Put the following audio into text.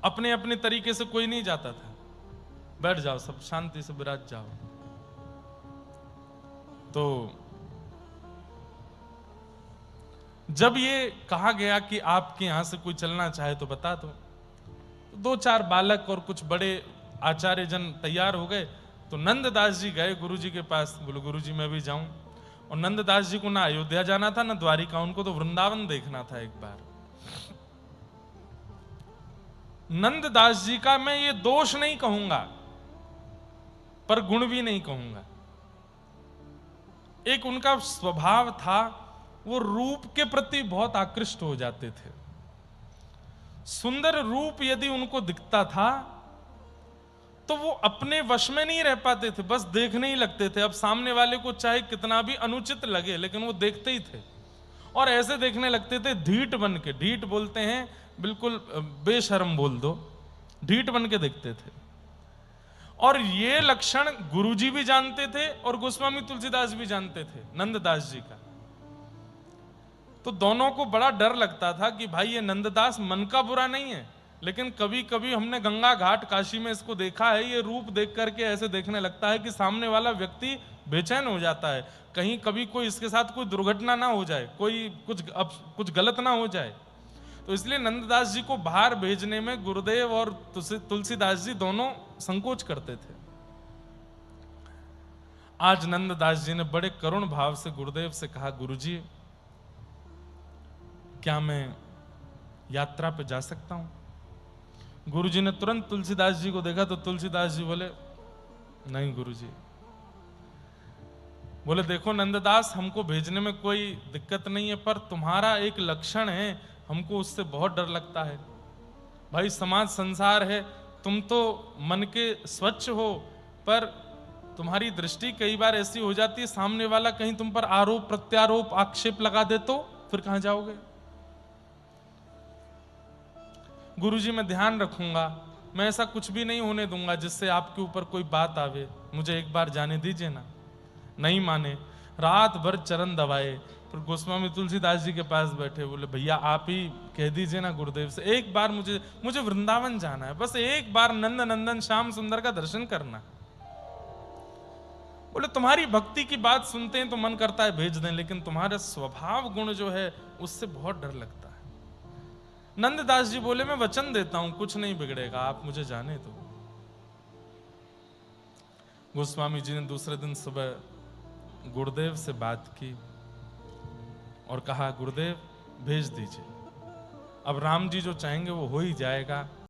अपने अपने तरीके से कोई नहीं जाता था। बैठ जाओ सब, शांति से विराज जाओ। तो जब ये कहा गया कि आपके यहां से कोई चलना चाहे तो बता दो, तो 2-4 बालक और कुछ बड़े आचार्य जन तैयार हो गए। तो नंददास जी गए गुरु जी के पास, बोले गुरु जी मैं भी जाऊं। और नंददास जी को ना अयोध्या जाना था ना द्वारिका, उनको तो वृंदावन देखना था एक बार। नंददास जी का मैं ये दोष नहीं कहूंगा, पर गुण भी नहीं कहूंगा। एक उनका स्वभाव था, वो रूप के प्रति बहुत आकृष्ट हो जाते थे। सुंदर रूप यदि उनको दिखता था तो वो अपने वश में नहीं रह पाते थे, बस देखने ही लगते थे। अब सामने वाले को चाहे कितना भी अनुचित लगे, लेकिन वो देखते ही थे। और ऐसे देखने लगते थे ढीठ बन के, ढीठ बोलते हैं बिल्कुल बेशर्म बोल दो, ढीठ बन के देखते थे। और ये लक्षण गुरुजी भी जानते थे और गोस्वामी तुलसीदास भी जानते थे नंददास जी का। तो दोनों को बड़ा डर लगता था कि भाई ये नंददास मन का बुरा नहीं है, लेकिन कभी कभी हमने गंगा घाट काशी में इसको देखा है, ये रूप देख करके ऐसे देखने लगता है कि सामने वाला व्यक्ति बेचैन हो जाता है, कहीं कभी कोई इसके साथ कोई दुर्घटना ना हो जाए, कोई कुछ गलत ना हो जाए। तो इसलिए नंददास जी को बाहर भेजने में गुरुदेव और तुलसीदास जी दोनों संकोच करते थे। आज नंददास जी ने बड़े करुण भाव से गुरुदेव से कहा, गुरुजी क्या मैं यात्रा पे जा सकता हूं? गुरुजी ने तुरंत तुलसीदास जी को देखा तो तुलसीदास जी बोले, नहीं गुरुजी। बोले देखो नंददास, हमको भेजने में कोई दिक्कत नहीं है, पर तुम्हारा एक लक्षण है, हमको उससे बहुत डर लगता है। भाई समाज संसार है, तुम तो मन के स्वच्छ हो, पर तुम्हारी दृष्टि कई बार ऐसी हो जाती है, सामने वाला कहीं तुम पर आरोप प्रत्यारोप आक्षेप लगा दे तो फिर कहां जाओगे? गुरुजी मैं ध्यान रखूंगा, मैं ऐसा कुछ भी नहीं होने दूंगा जिससे आपके ऊपर कोई बात आवे, मुझे एक बार जाने दीजिए ना। नहीं माने, रात भर चरण दबाए, फिर गोस्वामी तुलसीदास जी के पास बैठे, बोले भैया आप ही कह दीजिए ना गुरुदेव से, एक बार मुझे वृंदावन जाना है, बस एक बार नंद नंदन श्याम सुंदर का दर्शन करना। बोले तुम्हारी भक्ति की बात सुनते हैं तो मन करता है भेज दें, लेकिन तुम्हारा स्वभाव गुण जो है उससे बहुत डर लगता है। नंददास जी बोले मैं वचन देता हूं, कुछ नहीं बिगड़ेगा, आप मुझे जाने दो। गोस्वामी जी ने दूसरे दिन सुबह गुरुदेव से बात की और कहा गुरुदेव भेज दीजिए, अब राम जी जो चाहेंगे वो हो ही जाएगा,